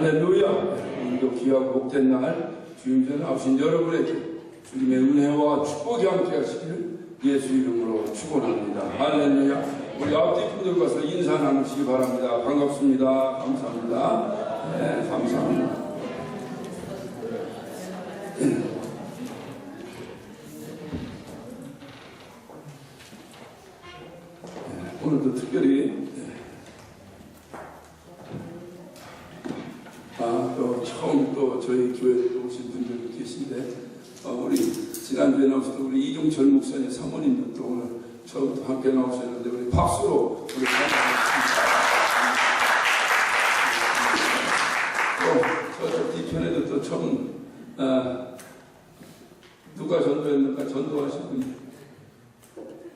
할렐루야. 오늘도 귀하고 복된 날 주님께 나오신 여러분에게 주님의 은혜와 축복이 함께 하시기를 예수 이름으로 축원합니다. 할렐루야. 우리 앞뒤 분들 가서 인사 나누시기 바랍니다. 반갑습니다. 감사합니다. 네, 감사합니다. 오늘도 특별히 또 처음 또 저희 교회에 오신 분들도 계신데 우리 지난주에 나오셨던 우리 이종철 목사님 사모님도 또 오늘 처음부터 함께 나오셨는데 우리 박수로 우리 또 저쪽 뒤편에도 또 처음 누가 전도했는가 전도하신 분이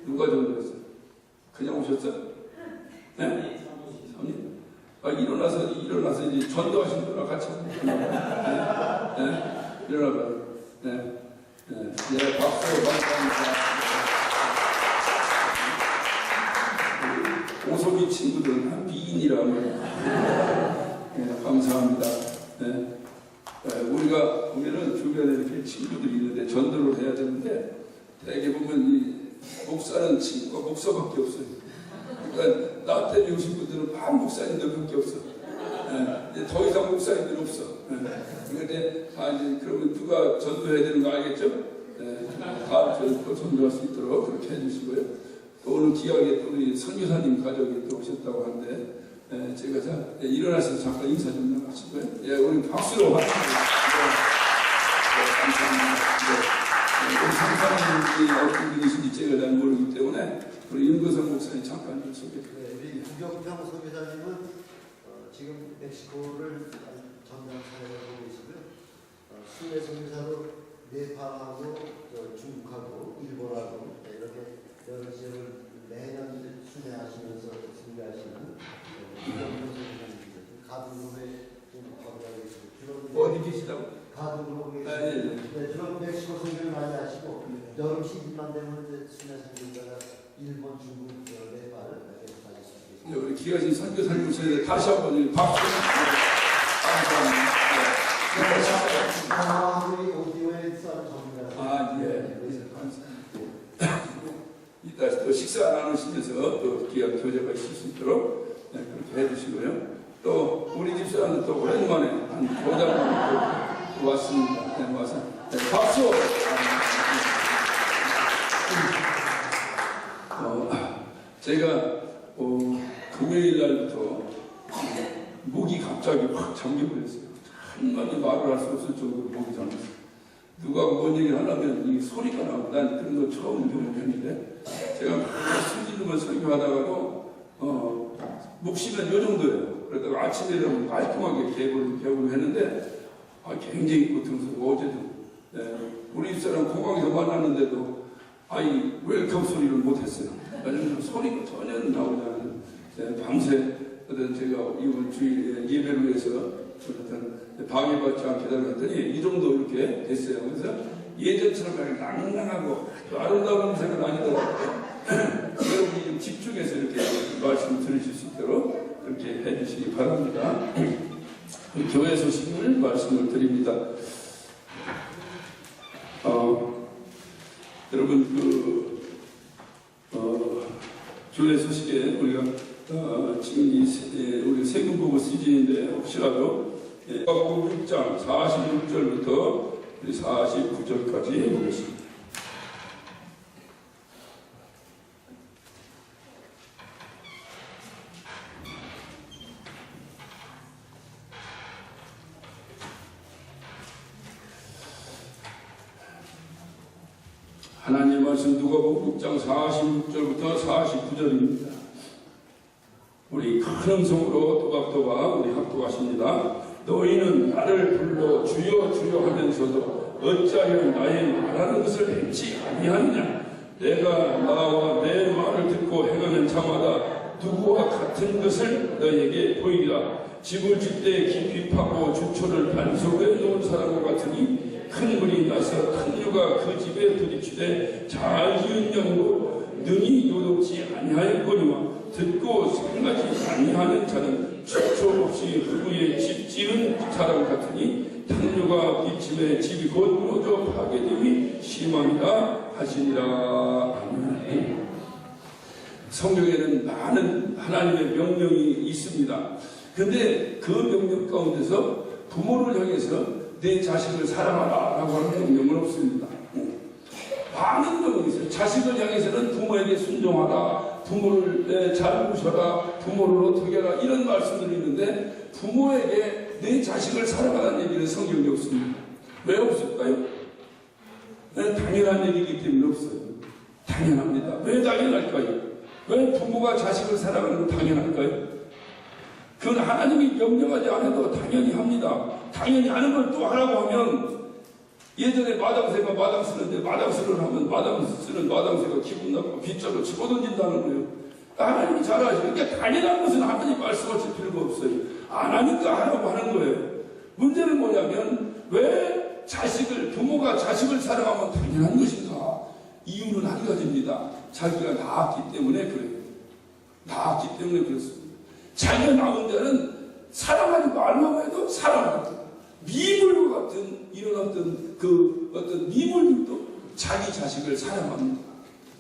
누가 전도했어요? 그냥 오셨어요? 네? 사모님? 일어나서 이제 전도하신 분과 같이 일어나봐요. 네, 박수로 감사합니다. 오소비 친구들은 한 미인이라면 감사합니다. 우리가 보면은 주변에 이렇게 친구들이 있는데 전도를 해야 되는데 대개 보면 이 목사는 친구가 목사밖에 없어요. 그러니까 나 때문에 오신 분들은 반 목사님들밖에 없어. 더 이상 목사님들 없어. 그런데 이제 그러면 누가 전도해야 되는 거 알겠죠? 다음 주에 또 전도할 수 있도록 그렇게 해주시고요. 또 오늘 귀하게 또 우리 선교사님 가족이 또 오셨다고 하는데 제가 일어나서 잠깐 인사 좀 나가시고요. 우리 박수로 환영합니다. 감사합니다. 우리 선사님이 어떤 분이신지 제가 잘 모르기 때문에 우리 윤거성 목사님 잠깐 좀 소개해주세요. 우리 구경평 선교사님은 지금 멕시코를 전담 사역을 하고 계시고요. 순회 선교사로 네팔하고 중국하고 일본하고 이렇게 여러 지역을 매년 순회하시면서 선교하시는 구경평 선교사님입니다. 가두로에 좀 거주하고 계시고 어디 계시다고? 가두로 계시고 주로 멕시코 선교를 많이 하시고 여름 10일만 되면 순회 선교사가 일본, 중국, 네팔 이렇게 다니시고 우리 귀하신 선교사님 모셔야 다시 한번 박수 감사합니다. 우리 오디오에 써 정리가 감사합니다. 이따 또 식사 나누시면서 또 귀한 교제가 있을 수 있도록 그렇게 해주시고요. 또 우리 집사람은 또 오랜만에 한 5달 만에 또 왔습니다. 와서 박수! 제가 금요일 날부터 목이 갑자기 확 잠겨버렸어요. 한마디 말을 할 수 없을 정도로 목이 잠겼어요. 누가 뭔 얘기를 하려면 이 소리가 나고 난 그런 거 처음 경험했는데 제가 막 숨지르면 설교하다가도 목 쉬면 요 정도예요. 그러다가 아침에 일어나면 깔끔하게 개불을 했는데 굉장히 고통스러워. 어제도 우리 집사람 공항에서 만났는데도 웰컴 소리를 못했어요. 왜냐면 소리가 전혀 나오지 않은 밤새 제가 이번 주일 예배를 위해서 방해받지 않게 기다렸더니 이 정도 이렇게 됐어요. 그래서 예전처럼 그냥 낭낭하고 아름다운 음색은 아니더라고요. 여러분이 좀 집중해서 이렇게 말씀 들으실 수 있도록 그렇게 해주시기 바랍니다. 교회 소식을 말씀을 드립니다. 여러분 교회 소식에 우리가 지금 우리 세금 보고 시즌인데 혹시라도 마가복음 6장 46절부터 49절까지 보겠습니다. 하나님 말씀 누가복음 6장 46절부터 49절입니다. 우리 큰 음성으로 또박또박 우리 합독하십니다. 너희는 나를 불러 주여 주여 하면서도 어찌하여 나의 말하는 것을 행치 아니하느냐. 내가 나와 내 말을 듣고 행하는 자마다 누구와 같은 것을 너에게 보이리라. 집을 질 때 깊이 파고 주초를 반석에 놓은 사람과 같으니 큰 물이 나서 큰 유가 그 집에 부딪히되 잘 지은 연고 눈이 요동치 아니하였거니와 듣고 생각지 아니하는 자는 주초 없이 그 위에 집 지은 사람 같으니 당뇨가 기침에 집이 곧 무너져 파괴됨이 심함이라 하시니라. 아멘. 성경에는 많은 하나님의 명령이 있습니다. 근데 그 명령 가운데서 부모를 향해서 내 자식을 사랑하라 라고 하는 명령은 없습니다. 많은 명령이 있어요. 자식을 향해서는 부모에게 순종하라, 부모를 잘 모셔라, 부모를 어떻게 하라, 이런 말씀들이 있는데 부모에게 내 자식을 사랑하라는 얘기는 성경이 없습니다. 왜 없을까요? 당연한 얘기이기 때문에 없어요. 당연합니다. 왜 당연할까요? 왜 부모가 자식을 사랑하는 건 당연할까요? 그건 하나님이 명령하지 않아도 당연히 합니다. 당연히 하는 걸 또 하라고 하면, 예전에 마당새가 마당 쓰는데 마당새를 하면 마당 쓰는 마당새가 기분 나쁘고 빗자루 집어던진다는 거예요. 하나님이 잘 아시죠. 그러니까 당연한 것은 하나님 말씀하실 필요가 없어요. 안 하니까 하라고 하는 거예요. 문제는 뭐냐면 왜 부모가 자식을 사랑하면 당연한 것인가? 이유는 한 가지입니다. 자기가 낳았기 때문에 그래요. 낳았기 때문에 그렇습니다. 자기가 낳은 자는 사랑하지 말라고 해도 사랑하고, 미물과 같은 이런 어떤 미물들도 자기 자식을 사랑합니다.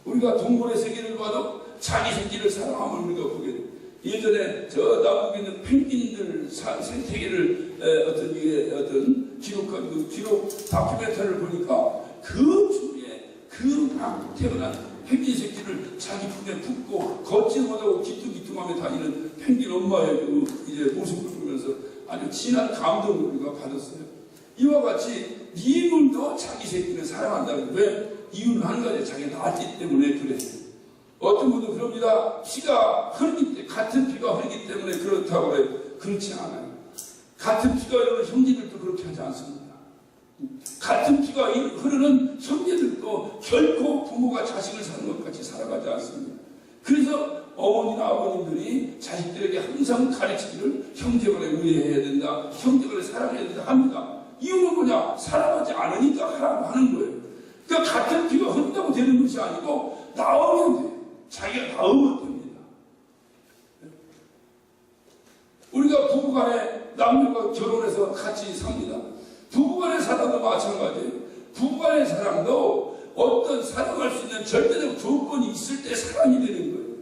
우리가 동물의 세계를 봐도 자기 새끼를 사랑함을 우리가 보게 돼요. 예전에 저 남북에 있는 펭귄들 생태계를 어떤 기록한 그 기록 다큐멘터리를 보니까 그 중에 막 태어난 펭귄 새끼를 자기 품에 품고 걷지 못하고 기뚱기뚱하며 다니는 펭귄 엄마의 그 이제 모습을 보면서 아주 진한 감동을 우리가 받았어요. 이와 같이 미물도 자기 새끼를 사랑한다는 왜? 이유는 한 가지, 자기가 낳았기 때문에 그래요. 어떤 분도 그럽니다. 피가 흐르기 때문에, 같은 피가 흐르기 때문에 그렇다고 해요. 그렇지 않아요. 같은 피가 흐르는 형제들도 그렇게 하지 않습니다. 같은 피가 흐르는 형제들도 결코 부모가 자식을 사는 것 같이 살아가지 않습니다. 그래서 어머니나 아버님들이 자식들에게 항상 가르치기를 형제간에 우애해야 된다, 형제간에 사랑해야 된다 합니다. 이유는 뭐냐? 사랑하지 않으니까 하라고 하는 거예요. 그러니까 같은 피가 흐른다고 되는 것이 아니고 나오면 돼요. 자기가 나오면 됩니다. 우리가 부부간에 남녀가 결혼해서 같이 삽니다. 부부간의 사랑도 마찬가지예요. 부부간의 사랑도 어떤 사랑할 수 있는 절대적 조건이 있을 때 사랑이 되는 거예요.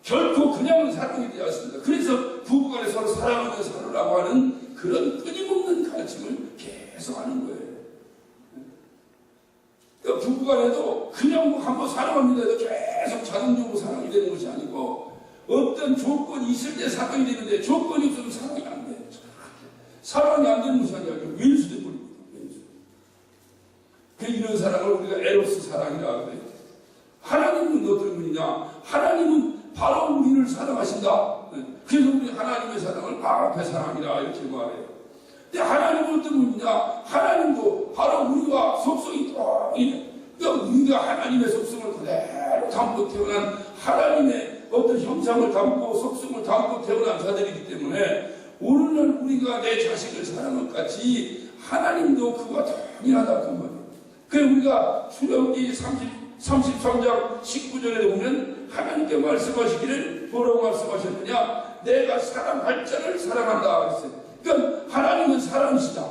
결코 그냥은 사랑이 되지 않습니다. 그래서 부부간에 서로 사랑하며 살으라고 하는 그런 끊임없는 가르침을 계속 하는 거예요. 그러니까 부부간에도 그냥 한번 사랑합니다 해서 계속 자동적으로 사랑이 되는 것이 아니고 어떤 조건이 있을 때 사랑이 되는데 조건이 없으면 사랑이 안 돼요. 사랑이 안 되는 것이 아니라 왼수돼 버립니다. 왼수. 이런 사랑을 우리가 에로스 사랑이라고 해요. 하나님은 어떤 분이냐? 하나님은 바로 우리를 사랑하신다. 그래서 우리 하나님의 사랑을 아가페 사랑이라 이렇게 말해요. 근데 하나님은 어떤 분이냐? 하나님도 바로 우리와 속성이 똑같아요. 그러니까 우리가 하나님의 속성을 그대로 담고 태어난 하나님의 어떤 형상을 담고 속성을 담고 태어난 자들이기 때문에 오늘날 우리가 내 자식을 사랑할 것 같이 하나님도 그와 동일하다 그 말이에요. 그래서 우리가 출애굽기 33장 19절에 보면 하나님께 말씀하시기를 뭐라고 말씀하셨느냐? 내가 사랑할 자를 사랑한다 그랬어요. 그러니까 하나님은 사랑이시다.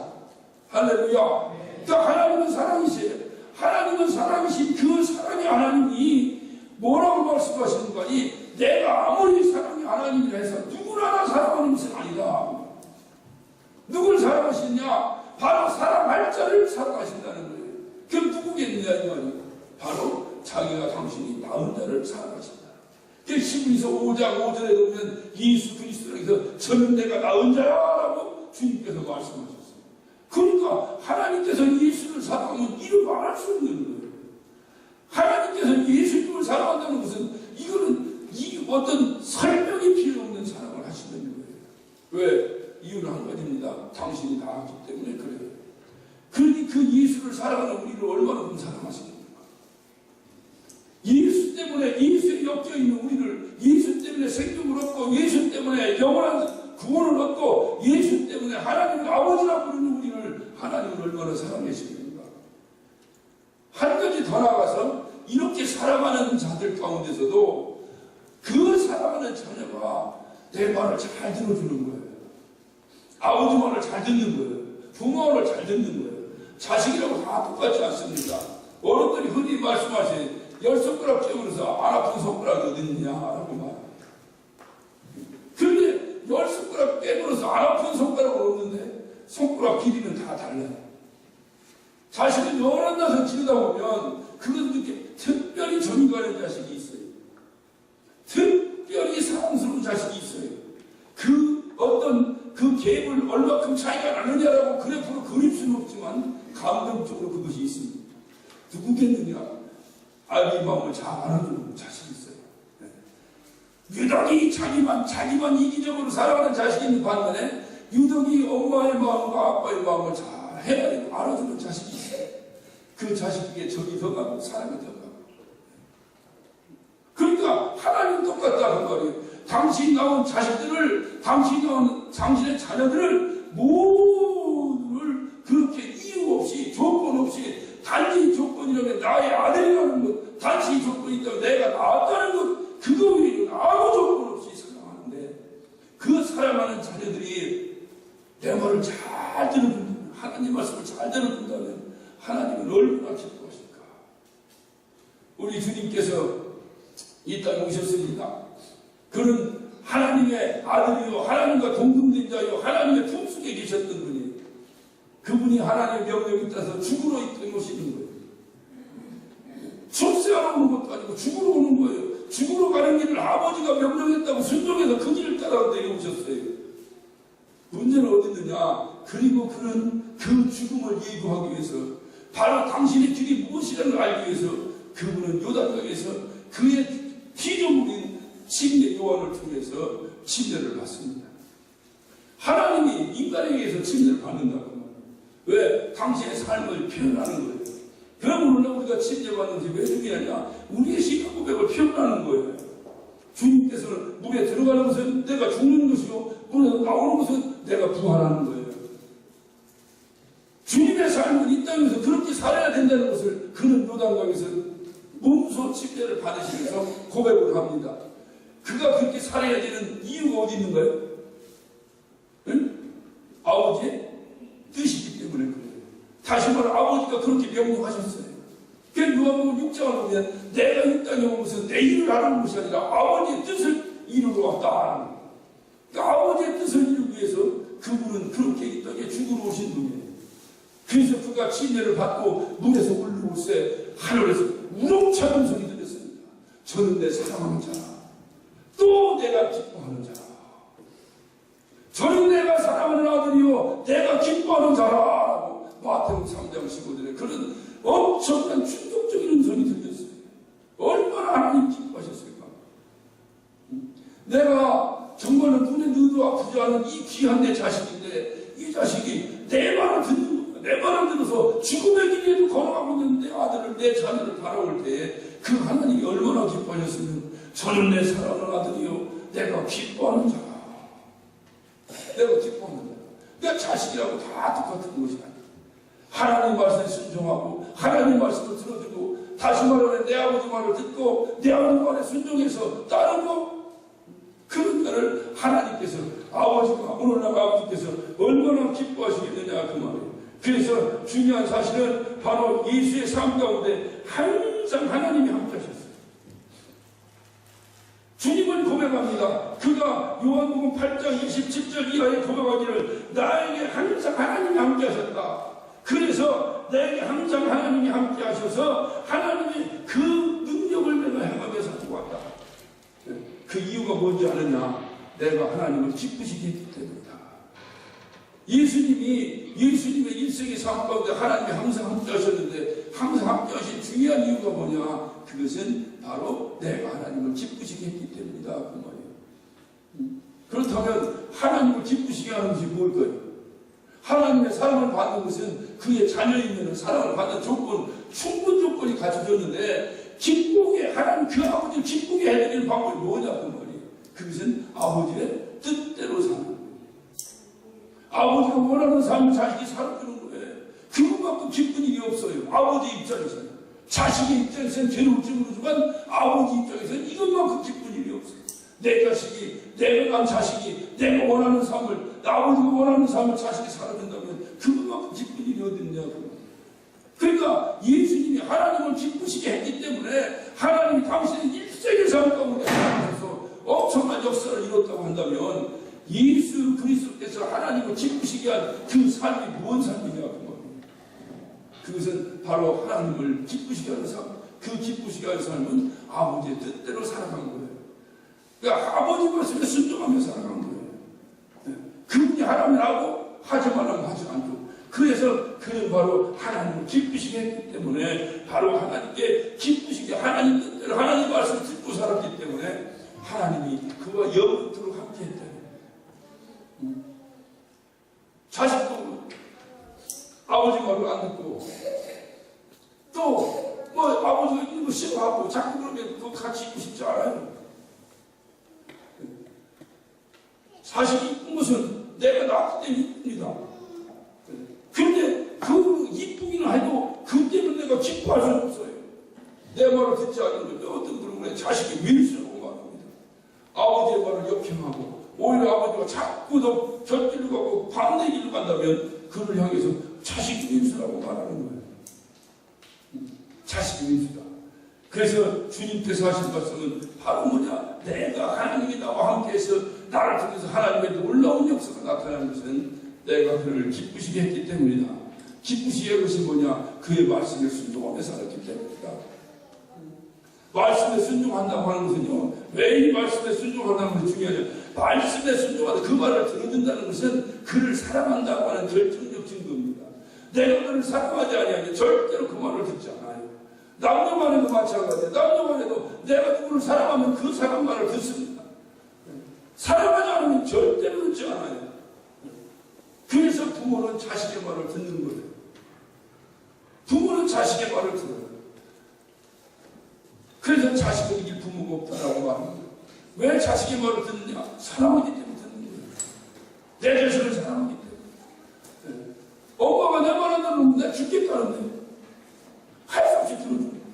할렐루야. 그러니까 하나님은 사랑이세요. 하나님은 사랑이신 그 사랑의 하나님이 뭐라고 말씀하시는 거니? 내가 아무리 사랑이 하나님이라 해서 누구나 다 사랑하는 것은 아니다. 누굴 사랑하시냐? 바로 사랑할 자를 사랑하신다는 거예요. 그럼 누구겠느냐 이 말이에요. 바로 자기가 당신이 낳은 자를 사랑하신다. 히브리서 5장 5절에 보면 예수 그리스도에서 저는 내가 낳은 자라고 주님께서 말씀하셨어요. 그러니까 하나님께서 예수를 사랑하면 이루 말할 수 없는 거예요. 하나님께서 예수님을 사랑한다는 것은 이거는 어떤 설명이 필요 없는 사랑을 하시는 거예요. 왜? 이유는 한 가지입니다. 당신이 낳았기 때문에 그래요. 그러니 그 예수를 사랑하는 우리를 얼마나 사랑하시는 예수 때문에 예수에 엮여 있는 우리를 예수 때문에 생명을 얻고 예수 때문에 영원한 구원을 얻고 예수 때문에 하나님을 아버지라 부르는 우리를 하나님을 얼마나 사랑하시는가. 한 가지 더 나아가서 이렇게 살아가는 자들 가운데서도 그 살아가는 자녀가 내 말을 잘 들어주는 거예요. 아버지 말을 잘 듣는 거예요. 부모 말을 잘 듣는 거예요. 자식이라고 다 똑같지 않습니다. 어른들이 흔히 말씀하세요. 10손가락 깨물어서 안 아픈 손가락이 어디 있느냐라고 말해요. 그런데 10손가락 깨물어서 안 아픈 손가락은 없는데 손가락 길이는 다 달라요. 자식을 여러 나서 키우다 보면 그것도 이렇게 특별히 정이 가는 자식이 있어요. 특별히 사랑스러운 자식이 있어요. 그 어떤 그 갭을 얼마큼 차이가 나느냐라고 그래프로 그릴 수는 없지만 감정적으로 그것이 있습니다. 누구겠느냐? 아기 마음을 잘 알아주는 자식이 있어요. 유독이 자기만 이기적으로 살아가는 자식이 있는 반면에 유독이 엄마의 마음과 아빠의 마음을 잘 헤아리고 알아주는 자식이 있어요. 그 자식에게 정이 더 가고 사랑이 더 가고. 그러니까 하나님 똑같다는 말이에요. 당신이 낳은 자식들을, 당신의 자녀들을 모두를 그렇게 이유 없이 조건 없이 단지 조건이라면 나의 아들이라는 것, 단지 조건이 있다면 내가 낳았다는 것, 그거 외에는 아무 조건 없이 사랑하는데 그 사랑하는 자녀들이 내 말을 잘 들어준다면, 하나님 말씀을 잘 들어준다면 하나님은 얼마나 기뻐하실까. 우리 주님께서 이 땅에 오셨습니다. 그는 하나님의 아들이요 하나님과 동등된 자요 하나님의 품속에 계셨던 분이에요. 그분이 하나님의 명령에 따라서 죽으러 이 땅에 오시는 거예요. 출세하러 오는 것도 아니고 죽으러 오는 거예요. 죽으러 가는 길을 아버지가 명령했다고 순종해서 그 길을 따라 내려오셨어요. 문제는 어디 있느냐? 그리고 그는 그 죽음을 예고하기 위해서 바로 당신의 길이 무엇이라는 걸 알기 위해서 그분은 요단강에서 그의 피조물인 침례 요한을 통해서 침례를 받습니다. 하나님이 인간에 의해서 침례를 받는다고. 왜? 당신의 삶을 표현하는 거예요. 그러면 우리가 침례받는 것이 왜 중요하냐? 우리의 신앙 고백을 표현하는 거예요. 주님께서는 물에 들어가는 것은 내가 죽는 것이요 물에서 나오는 것은 내가 부활하는 거예요. 주님의 삶은 이 땅에서 그렇게 살아야 된다는 것을 그는 요단강에서 몸소 침례를 받으시면서 고백을 합니다. 그가 그렇게 살아야 되는 이유가 어디 있는 거예요? 응? 아버지의 뜻이기 때문에 그래요. 다시 말해 아버지가 그렇게 명령하셨어요. 그래서 요한복음 6장을 보면 내가 이 땅에 온 것은 내 일을 하는 것이 아니라 아버지의 뜻을 이루러 왔다. 그러니까 아버지의 뜻을 이루기 위해서 그분은 그렇게 이 땅에 죽으러 오신 분이에요. 그래서 그가 침례를 받고 물에서 올라올 때 하늘에서 우렁차는 소리 들렸습니다. 저는 내 사랑하는 자라. 또 내가 기뻐하는 자라. 저는 내가 사랑하는 아들이요 내가 기뻐하는 자라. 마태복음 3장 15절에 그런 엄청난 충격적인 음성이 들렸어요. 얼마나 하나님 기뻐하셨을까. 내가 정말로 눈에 넣어도 아프지 않은 이 귀한 내 자식인데 이 자식이 내 말을 듣는 내 말을 들어서 죽음의 길에도 걸어가고 있는 내 아들을, 내 자녀를 바라볼 때에 그 하나님이 얼마나 기뻐하셨으면 저는 내 사랑하는 아들이요 내가 기뻐하는 자라. 내가 기뻐하는 자라. 그러니까 자식이라고 다 똑같은 것이 아니야. 하나님 말씀에 순종하고 하나님 말씀을 들어주고 다시 말하면 내 아버지 말을 듣고 내 아버지 말에 순종해서 따르고 그런 자를 하나님께서 아버지가 오늘날 아버지께서 얼마나 기뻐하시겠느냐 그 말이에요. 그래서 중요한 사실은 바로 예수의 삶 가운데 항상 하나님이 함께 하셨어요. 주님은 고백합니다. 그가 요한복음 8장 27절 이하에 고백하기를 나에게 항상 하나님이 함께 하셨다. 그래서 나에게 항상 하나님이 함께 하셔서 하나님이 그 능력을 내가 행하면서 하고 왔다. 그 이유가 뭔지 아느냐? 내가 하나님을 기쁘시게 했기 때문이다. 예수님의 일생의 삶 가운데 하나님이 항상 함께 하셨는데 항상 함께 하신 중요한 이유가 뭐냐? 그것은 바로 내가 하나님을 기쁘시게 했기 때문이다. 그 말이에요. 그렇다면 하나님을 기쁘시게 하는 것이 뭘까요? 하나님의 사랑을 받는 것은 그의 자녀이면 사랑을 받는 조건, 충분 조건이 갖춰졌는데 기쁘게 하나님 그 아버지를 기쁘게 해드리는 방법이 뭐냐? 그 말이에요. 그것은 아버지의 뜻대로 사는 거예요. 아버지가 원하는 삶을 자식이 살아주는 거예요. 그것만큼 기쁜 일이 없어요. 아버지 입장에서는. 자식의 입장에서는 괴로울지 모르지만 아버지 입장에서는 이것만큼 기쁜 일이 없어요. 내 자식이, 내가 난 자식이 내가 원하는 삶을 아버지가 원하는 삶을 자식이 살아준다면 그것만큼 기쁜 일이 어딨냐고. 그러니까 예수님이 하나님을 기쁘시게 했기 때문에 하나님이 당신의 일생의 삶 가운데 하나님께서 엄청난 역사를 이뤘다고 한다면 예수 그리스도께서 하나님을 기쁘시게 한 그 삶이 무슨 삶이냐고. 그것은 바로 하나님을 기쁘시게 하는 삶. 그 기쁘시게 하는 삶은 아버지의 뜻대로 살아간 거예요. 그러니까 아버지 말씀에 순종하며 살아간 거예요. 그분이 하라면 하고 하지 말라면 하지 않고. 그래서 그는 바로 하나님을 기쁘시게 했기 때문에 바로 하나님께 기쁘시게 하나님 뜻대로 하나님 말씀을 듣고 살았기 때문에 하나님이 그와 영원토록 함께 했다. 자식도 아버지 말을 안 듣고 또 뭐 아버지가 있는 거 싫어하고 자꾸 그러면 그거 같이 있고 싶지 않아요. 자식이 이쁜 것은 내가 낳기 때문에 이쁩니다. 그런데 그 이쁘기는 해도 그 때문에 내가 기뻐할 수는 없어요. 내 말을 듣지 않는 거죠. 어떤 분은 그래 자식이 민수라고 말합니다. 아버지의 말을 역행하고 오히려 아버지가 자꾸 더 곁길로 가고 반대 길로 간다면 그를 향해서 자식이 민수라고 말하는 거예요. 자식이 민수다. 그래서 주님께서 하신 말씀은 바로 뭐냐? 내가 하나님이 나와 함께해서 나를 통해서 하나님의 놀라운 역사가 나타나는 것은 내가 그를 기쁘시게 했기 때문이다. 기쁘시게 한 것이 뭐냐? 그의 말씀에 순종하며 살았기 때문이다. 말씀에 순종한다고 하는 것은요, 왜 이 말씀에 순종한다는 것이 중요하냐? 말씀에 순종하다 그 말을 들어준다는 것은 그를 사랑한다고 하는 결정적 증거입니다. 내가 그를 사랑하지 아니하면 절대로 그 말을 듣지 않아요. 남녀간에도 마찬가지예요. 남녀간에도 내가 누구를 사랑하면 그 사랑 말을 듣습니다. 사랑하지 않으면 절대로 듣지 않아요. 그래서 부모는 자식의 말을 듣는 거예요. 부모는 자식의 말을 들어요. 그래서 자식을 이길 부모가 없다라고 말합니다. 왜 자식의 말을 듣느냐? 사랑하기 때문에 듣는 거예요. 내 자식을 사랑하기 때문에. 엄마가 내 말 안 들으면 나 죽겠다는데 할 수 없이 들어주는 거예요.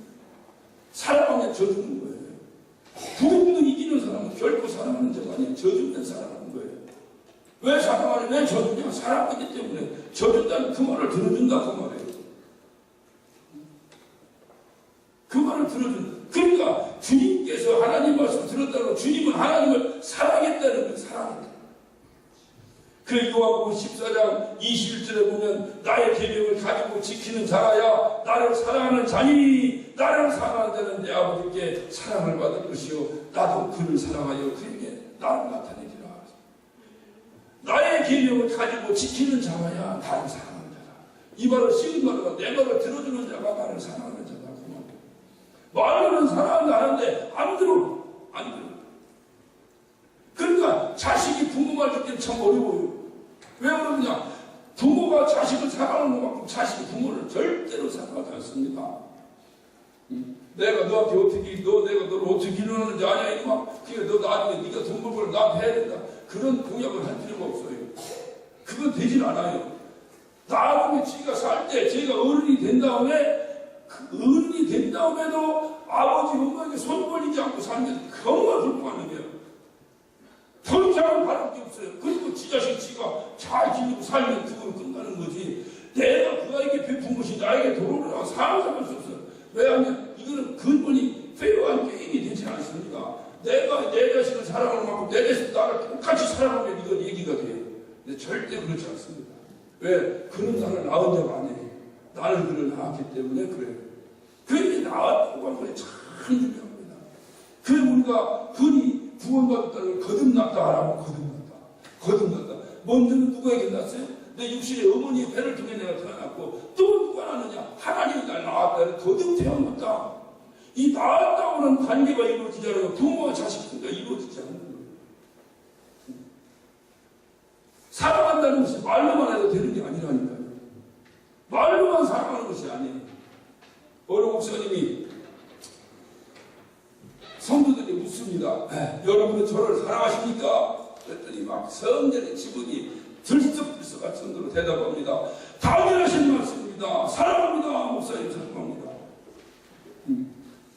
사랑하면 져주는 거예요. 부모도 이기는 사람은 결코 사랑하는 자가 아니에요. 져주면 사랑하는 거예요. 왜 사랑하냐? 왜 져주냐? 사랑하기 때문에 져준다는 그 말을 들어준다 그 말이에요. 그 말을 들어준다. 그러니까 주님께서 하나님 말씀 들었다고 주님은 하나님을 사랑했다는 거예요. 사랑했다. 그 요한복음 14장 21절에 보면 나의 계명을 가지고 지키는 자라야 나를 사랑하는 자니 나를 사랑하는 자는 내 아버지께 사랑을 받을 것이요 나도 그를 사랑하여 그에게 나를 나타내리라. 나의 계명을 가지고 지키는 자라야 나를 사랑하는 자다. 이 말을 쉬운 말로 내 말을 들어주는 자가 나를 사랑하는 자다. 말로는 사랑한다 하는데 안 들어. 안 들어. 그러니까 자식이 부모 말 듣기는 참 어려워요. 왜 그러느냐? 부모가 자식을 사랑하는 것만큼 자식이 부모를 절대로 사랑하지 않습니다. 내가 너한테 어떻게, 내가 너를 어떻게 기르는지 아냐, 이놈아. 그게 너 나중에 네가 돈 벌고 나한테 해야 된다. 그런 공약을 할 필요가 없어요. 그건 되질 않아요. 나중에 지가 살 때, 제가 어른이 된 다음에, 어른이 된 다음에도 아버지, 엄마에게 손 벌리지 않고 사는 게 정말 불쌍한 거예요. 더 이상은 바랄 게 없어요. 그리고 지 자식 지가 잘 기르고 살면 그걸로 끝나는 거지. 내가 그 아이에게 베푼 것이 나에게 돌아오라고 상상할 수 없어요. 왜냐하면 이거는 근본이 페어한 게임이 되지 않습니다. 내가 내 자식을 사랑하는 만큼 내 자식도 나를 똑같이 사랑하면 이건 얘기가 돼요. 근데 절대 그렇지 않습니다. 왜? 그는 나를 낳은 자가 아니에요. 나는 그를 낳았기 때문에 그래요. 그게 낳았다고 하는 것이 참 중요합니다. 그래 우리가 흔히 구원받았다는 거듭났다 하라고 거듭났다. 먼저는 누구에게 낳았어요? 내 육신의 어머니의 배를 통해 내가 태어났고 또 누가 낳느냐? 하나님이 날 낳았다. 거듭 태어났다. 이 낳았다고 하는 관계가 이루어지지 않아요. 부모와 자식과 이루어지지 않는 거예요. 사랑한다는 것이 말로만 해도 되는 게 아니라니까요. 말로만 사랑하는 것이 아니에요. 어느 목사님이 성도들이 묻습니다. 여러분은 저를 사랑하십니까? 그랬더니 막 성전의 지분이 들썩들썩할 정도로 대답합니다. 당연하신 말씀입니다. 사랑합니다. 목사님 사랑합니다.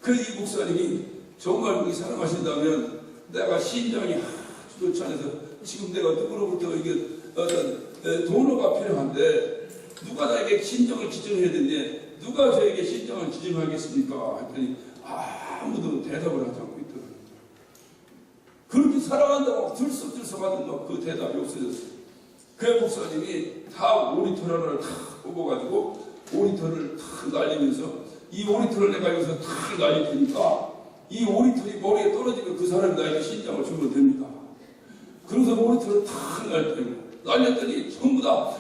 그 이 목사님이 정말 그렇게 사랑하신다면 내가 신장이 아주 좋지 않아서 지금 내가 누구로부터 이게 어떤 도로가 필요한데 누가 나에게 신정을 지정해야 되는데 누가 저에게 신정을 지정하겠습니까? 했더니 아무도 대답을 하지 않고 있더라고요. 그렇게 살아간다고 들썩들썩하던 그 대답이 없어졌어요. 그 목사님이 다 오리털 하나를 탁 뽑아가지고 오리털을 탁 날리면서 이 오리털을 내가 여기서 탁 날릴 테니까 이 오리털이 머리에 떨어지면 그 사람이 나에게 신장을 주면 됩니다. 그래서 오리털을 탁 날렸더니 전부 다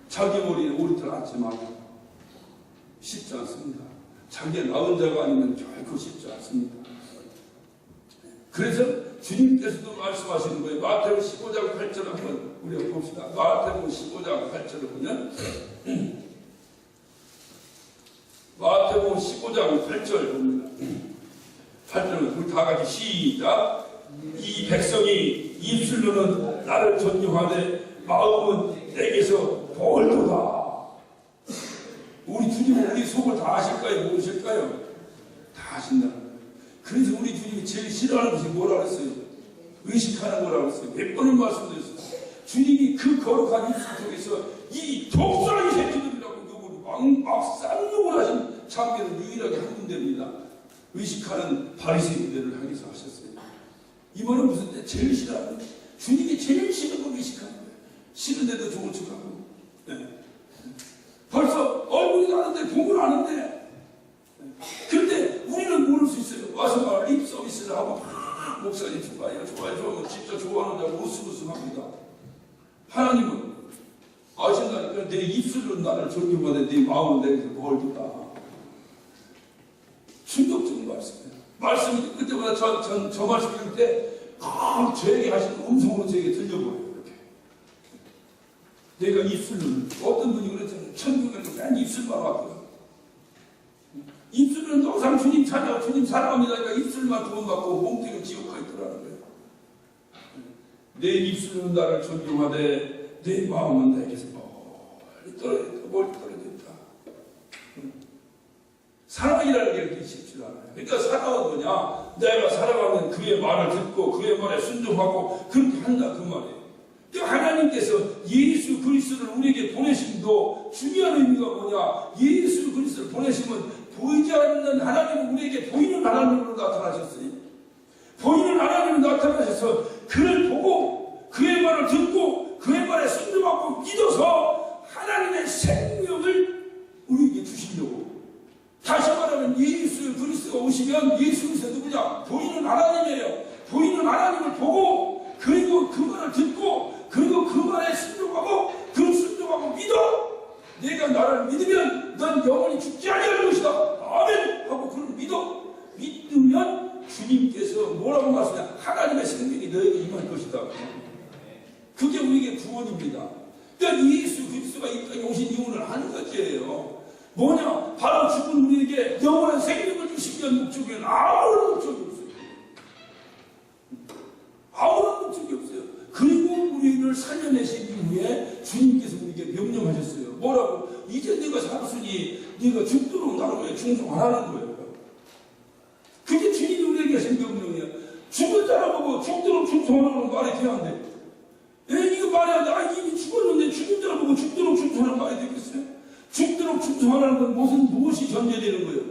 자기 머리에 오리털 앉지 말고 쉽지 않습니다. 자기가 나은 자가 아니면 결코 쉽지 않습니다. 그래서 주님께서도 말씀하시는 거예요. 마태복음 15장 8절 한번 우리가 봅시다. 마태복음 15장 8절을 보면 마태복음 15장 8절 봅니다. 8절은 우리 다 같이 시작. 이 백성이 입술로는 나를 존경하되 마음은 내게서 멀도다. 우리 주님은 우리 속을 다 아실까요? 모르실까요? 다 아신다. 그래서 우리 주님이 제일 싫어하는 것이 뭐라 그랬어요? 의식하는 거라 그랬어요. 몇 번을 말씀드렸어요. 주님이 그 거룩한 입술 속에서 이 독사의 새끼들이라고 욕을 막 쌍욕을 하신 장면은 유일하게 한 군데입니다. 의식하는 바리새인들을 향해서 하셨어요. 이번은 무슨 때 제일 싫어하는 주님이 제일 싫은 걸 의식하는 거예요. 싫은데도 좋은 척하고. 네. 벌써 얼굴이 나는데 복을 아는데 그런데 우리는 모를 수 있어요. 와서 막 립 서비스를 하고 목사님 좋아요 좋아요 진짜 좋아하는다고 웃음합니다. 하나님은 아신다니까 내 입술로 나를 존경하되 네 마음은 내게서 멀다. 충격적인 말씀이에요. 말씀이 그때마다 저 말씀 읽을 때 저에게 하시는 음성으로 저에게 들려버려요. 이렇게 내가 입술로 어떤 분이 그랬잖아요. 천국에는 맨 입술만 왔거든. 입술은 항상 주님 찾아 주님 사랑합니다. 그러니까 입술만 구원받고 몸뚱이는 지옥 가 있더라는 거예요. 내 입술은 나를 존경하되 내 마음은 내게서 멀리 떨어져 있다. 사랑이라는 게 이렇게 쉽지 않아요. 그러니까 사랑은 뭐냐? 내가 사랑하면 그의 말을 듣고 그의 말에 순종하고 그렇게 한다 그 말이에요. 그러니까 하나님께서 예수 그리스도를 우리에게 보내심도 중요한 의미가 뭐냐? 예수 그리스도를 보내시면 보이지 않는 하나님은 우리에게 보이는 하나님으로 나타나셨어요. 보이는 하나님으로 나타나셔서 그를 보고 그의 말을 듣고 그의 말에 순종하고 믿어서 하나님의 생명을 우리에게 주시려고. 다시 말하면 예수 그리스도가 오시면 예수 그리스도 누구냐? 보이는 하나님이에요. 보이는 하나님을 보고 그리고 그 말을 듣고 그리고 그 말에 순종하고 그 순종하고 믿어. 내가 나를 믿으면 넌 영원히 죽지 아니할 것이다. 아멘 하고 그를 믿으면 주님께서 뭐라고 말씀하냐? 하나님의 생명이 너에게 임할 것이다. 그게 우리에게 구원입니다. 그러니까 예수 그리스도가 이 땅에 오신 이유는 한 가지예요. 뭐냐? 바로 죽은 우리에게 영원한 생명을 주시기 위한 목적에는 아무런 목적이 없어요. 아무런 목적이 없어요. 그리고 우리를 살려내신 이후에 주님께서 우리에게 명령하셨어요. 뭐라고? 이제 네가 살았으니 네가 죽도록 나를 충성하라는 거예요. 그게 주님이 우리에게 하신 명령이에요. 죽은 사람 보고 죽도록 충성하라는 말이 돼야 안 돼. 이거 말이 안 돼. 아, 이미 죽었는데 죽은 사람 보고 죽도록 충성하라는 말이 되겠어요? 죽도록 충성하라는 건 무엇이 전제되는 거예요?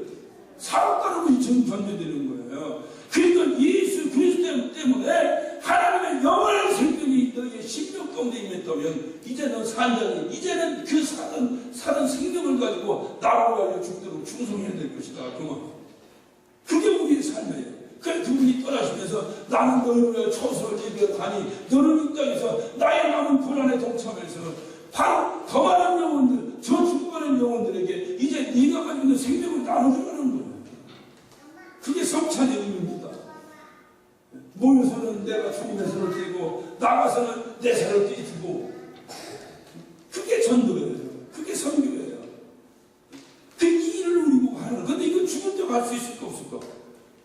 살았다는 것이 전제되는 거예요. 그러니까 예수 그리스도 때문에 하나님의 영원한 생명이 너희의 심령 가운데 임했다면 이제 넌 산자니 이제는 그 사는 생명을 가지고 나라고 알려 죽도록 충성해야 될 것이다. 그만. 그게 우리의 삶이에요. 그래 그분이 떠나시면서 나는 너희를 위하여 처소를 예비하다니 너는 이 땅에서 나의 남은 고난에 동참해서 바로 더 많은 영혼들 저 죽어가는 영혼들에게 이제 네가 가지고 있는 생명을 나눠주라는 거예요. 그게 성찬의 의미입니다. 모여서는 내가 주님의 손을 떼고 나가서는 내 손을 떼주고 그게 전도예요. 그게 선교예요. 그 일을 우리 보고 하는 거예요. 근데 이건 죽은 자가 할 수 있을까 없을까?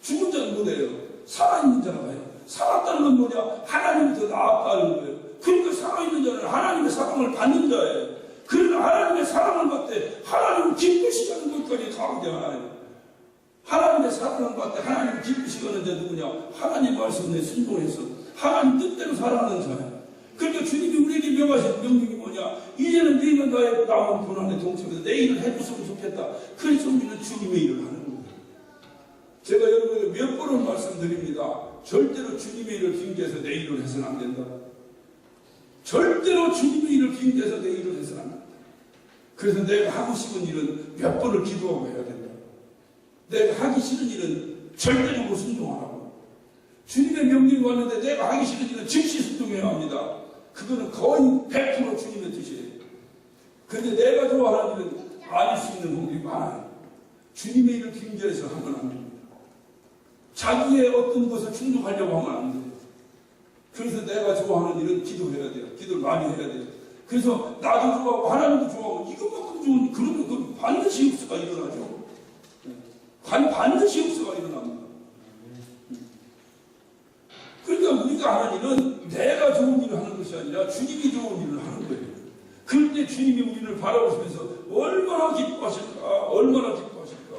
죽은 자는 뭐예요? 살아있는 자라요. 살았다는 건 뭐냐? 하나님이 더 나았다는 거예요. 그러니까 살아있는 자는 하나님의 사랑을 받는 자예요. 그러나 하나님의 사랑을 받되 하나님을 기쁘시게 하는 것까지 다 오잖아요. 하나님의 사랑을 받되 하나님을 기쁘시게 하는 자 누구냐? 하나님 말씀에 순종해서 하나님 뜻대로 살아가는 자야. 그러니까 주님이 우리에게 명하신 명령이 뭐냐? 이제는 네가 나의 남은 고난에 동참해서 내 일을 해줬으면 좋겠다. 그래서 우리는 주님의 일을 하는 거예요. 제가 여러분에게 몇 번을 말씀드립니다. 절대로 주님의 일을 빙계해서 내 일을 해서는 안 된다. 절대로 주님의 일을 빙계해서 내 일을 해서는 안 된다. 그래서 내가 하고 싶은 일은 몇 번을 기도하고 해야 된다. 내가 하기 싫은 일은 절대적으로 순종하라고. 주님의 명령이 왔는데 내가 하기 싫은 일은 즉시 순종해야 합니다. 그거는 거의 100% 주님의 뜻이에요. 그런데 내가 좋아하는 일은 아닐 수 있는 분들이 많아요. 주님의 일을 빙자해서 하면 안 됩니다. 자기의 어떤 것을 충족하려고 하면 안 돼요. 그래서 내가 좋아하는 일은 기도해야 돼요. 기도를 많이 해야 돼요. 그래서 나도 좋아하고 하나님도 좋아하고 이것만큼 좋은, 그러면 그 반드시 역사가 일어나죠. 반드시 역사가 일어납니다. 그러니까 우리가 하는 일은 내가 좋은 일을 하는 것이 아니라 주님이 좋은 일을 하는 거예요. 그럴 때 주님이 우리를 바라보시면서 얼마나 기뻐하실까? 얼마나 기뻐하실까?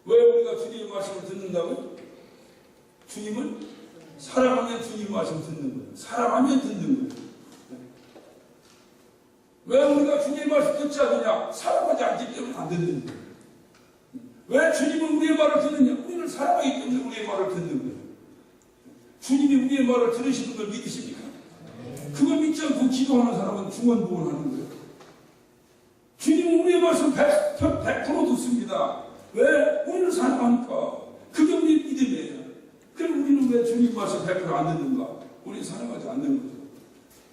왜 우리가 주님의 말씀을 듣는다고요? 주님을 사랑하면 주님 말씀 듣는 거예요. 사랑하면 듣는 거예요. 왜 우리가 주님의 말씀 듣지 않느냐? 사랑하지 않기 때문에 안 듣는 거예요. 왜 주님은 우리의 말을 듣느냐? 우리를 사랑하기 때문에 우리의 말을 듣는 거예요. 주님이 우리의 말을 들으시는 걸 믿으십니까? 그걸 믿지 않고 기도하는 사람은 중언부언하는 거예요. 주님은 우리의 말씀 100% 듣습니다. 왜? 우리를 사랑하니까. 그게 우리의 믿음이에요. 그럼 우리는 왜 주님 말씀 100%안 듣는가? 우리는 사랑하지 않는 거죠.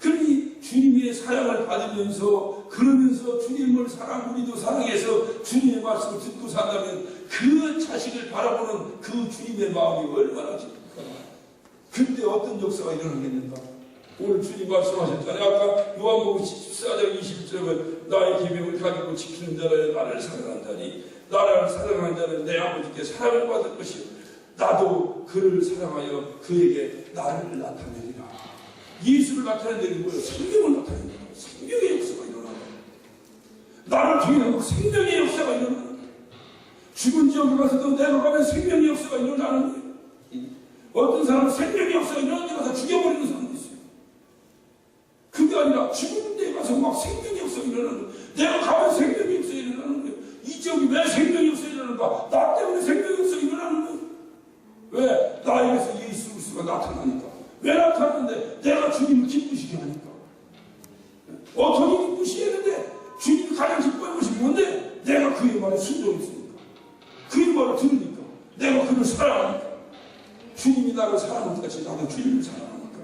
그러니 주님의 사랑을 받으면서 그러면서 주님을 우리도 사랑해서 주님의 말씀을 듣고 산다면 그 자식을 바라보는 그 주님의 마음이 얼마나 깊을까? 그때 어떤 역사가 일어나겠는가? 오늘 주님 말씀하셨잖아요. 아까 요한복음 14장 21절에 나의 계명을 가지고 지키는 자라여 나를 사랑한 자니 나를 사랑한 자는 내 아버지께 사랑을 받을 것이요 나도 그를 사랑하여 그에게 나를 나타내리라. 예수를 나타내는 게 뭐예요? 생명을 나타내는 거예요. 생명의 역사가 일어나는 거예요. 나를 통해 생명의 역사가 일어나는 거예요. 죽은 지역에 가서도 내가 가면 생명의 역사가 일어나는 거예요. 어떤 사람은 생명의 역사가 일어나는 데 가서 죽여버리는 사람도 있어요. 그게 아니라 죽은 데 가서 막 생명의 역사가 일어나는 거예요. 내가 가면 생명의 역사가 일어나는 거예요. 이 지역이 왜 생명의 역사가 일어나는가? 나 때문에 생명의 역사가 일어나는 거예요. 왜? 나에게서 예수 그리스도가 나타나니까. 왜 나타났는데? 내가 주님을 기쁘시게 하니까. 어떻게 기쁘시게 했는데? 주님이 가장 기뻐하는 것이 뭔데? 내가 그의 말에 순종했으니까. 그의 말을 들으니까. 내가 그를 사랑하니까. 주님이 나를 사랑하는 같이 나도 주님을 사랑하니까.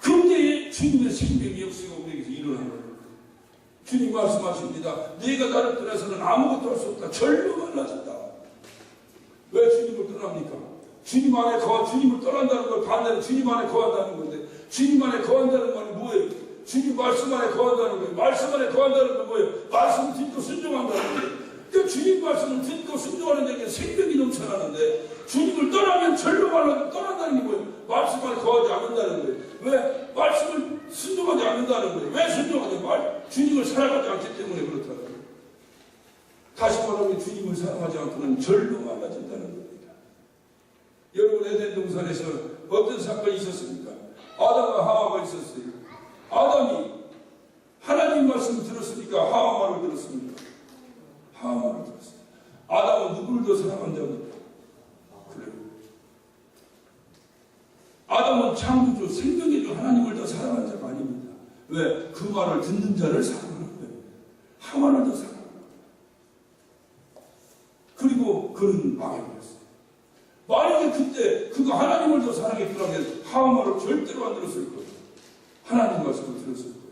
그때에 주님의 생명의 역사가 우리에게서 일어나는 거예요. 주님 말씀하십니다. 네가 나를 떠나서는 아무것도 할 수 없다. 절로 말라진다. 왜 주님을 떠납니까? 주님 안에 주님을 떠난다는 걸 반대로 주님 안에 거한다는 건데, 주님 안에 거한다는 말이 뭐예요? 주님 말씀 안에 거한다는 거예요. 말씀 안에 거한다는 건 뭐예요? 말씀을 듣고 순종한다는 거예요. 그 주님 말씀을 듣고 순종하는 데에 생명이 넘쳐나는데, 주님을 떠나면 절로 말라 떠난다는 게 뭐예요? 말씀 안에 거하지 않는다는 거예요. 왜? 말씀을 순종하지 않는다는 거예요. 왜 순종하지? 주님을 사랑하지 않기 때문에 그렇다는 거예요. 다시 말하면 주님을 사랑하지 않고는 절로 말라진다는 겁니다. 여러분, 에덴 동산에서 어떤 사건이 있었습니까? 아담과 하와가 있었어요. 아담이 하나님 말씀을 들었으니까 하와 말을 들었습니다. 하와 말을 들었어요. 아담은 누구를 더 사랑한 자입니까? 그래요. 아담은 창조주, 생명의 주 하나님을 더 사랑한 자가 아닙니다. 왜? 그 말을 듣는 자를 사랑하는 거예요. 하와를 더 사랑합니다. 그리고 그는 망해버렸어요. 만약에 그때 그가 하나님을 더 사랑했더라면 하와 말을 절대로 안 들었을 거예요. 하나님 말씀을 들었을 거예요.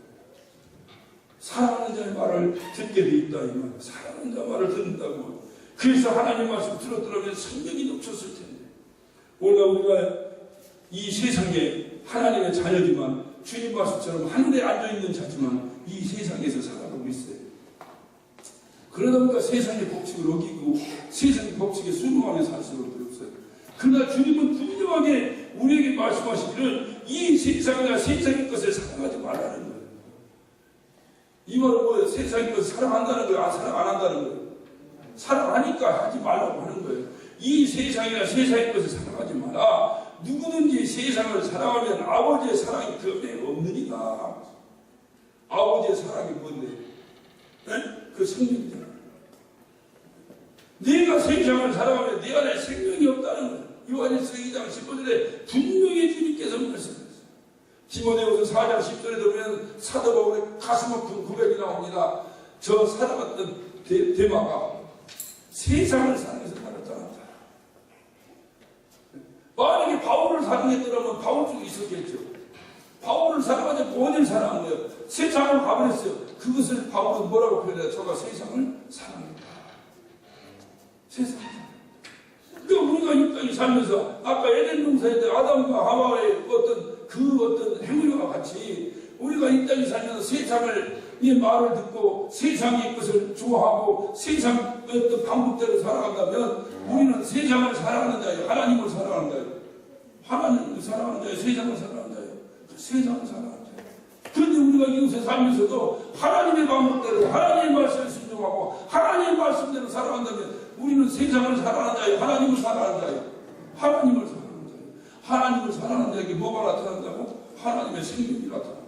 사랑하는 자의 말을 듣게 돼 있다 이 말이에요. 사랑하는 자 말을 듣는다고. 그래서 하나님 말씀을 들었더라면 생명이 넘쳤을 텐데. 오늘 우리가 이 세상에 하나님의 자녀지만 주님 말씀처럼 하늘에 앉아있는 자지만 이 세상에서 살아가고 있어요. 그러다 보니까 세상의 법칙을 어기고 세상의 법칙에 순응하며 살 수밖에 없어요. 그러나 주님은 분명하게 우리에게 말씀하시기를 이 세상이나 세상의 것을 사랑하지 말라는 거예요. 이 말은 뭐예요? 세상의 것을 사랑한다는 거예요? 사랑 안 한다는 거예요? 사랑하니까 하지 말라고 하는 거예요. 이 세상이나 세상의 것을 사랑하지 마라. 누구든지 세상을 사랑하면 아버지의 사랑이 그 안에 없느니라. 아버지의 사랑이 뭔데? 네? 그 생명이잖아. 내가 세상을 사랑하면 내 안에 생명이 없다는 거야. 요한일서 2장 15절에 분명히 주님께서 말씀하셨어요. 디모데후서 4장 10절에 보면 사도 바울의 가슴 아픈 고백이 나옵니다. 저 살아갔던 데마가 세상을 사랑해서 나를 떠났다. 만약에 바울을 사랑했더라면 바울 쪽에 있었겠죠. 바울을 사랑하지 않고 어딜 사랑한 거예요? 세상을 가버렸어요. 그것을 바울은 뭐라고 표현해요? 저가 세상을 사랑했다. 세상을 사랑했다. 그러니까 우리가 이 땅에 살면서 아까 에덴 동산에 아담과 하와의 어떤 행위와 같이 우리가 이 땅에 살면서 세상을 이 말을 듣고 세상의 것을 좋아하고 세상 어떤 방법대로 살아간다면 우리는 세상을 사랑하는 자예요. 하나님을 사랑하는 자예요. 하나님을 사랑하는 자예요. 세상을 사랑하는 자예요. 세상을 사랑하는 자예요. 그런데 우리가 이곳에 살면서도 하나님의 방법대로 하나님의 말씀을 순종하고 하나님의 말씀대로 살아간다면 우리는 세상을 사랑하는 자예요. 하나님을 사랑하는 자예요. 하나님을 사랑하는 자예요. 하나님을 사랑하는 자에게 뭐가 나타난다고? 하나님의 생명이 나타난다.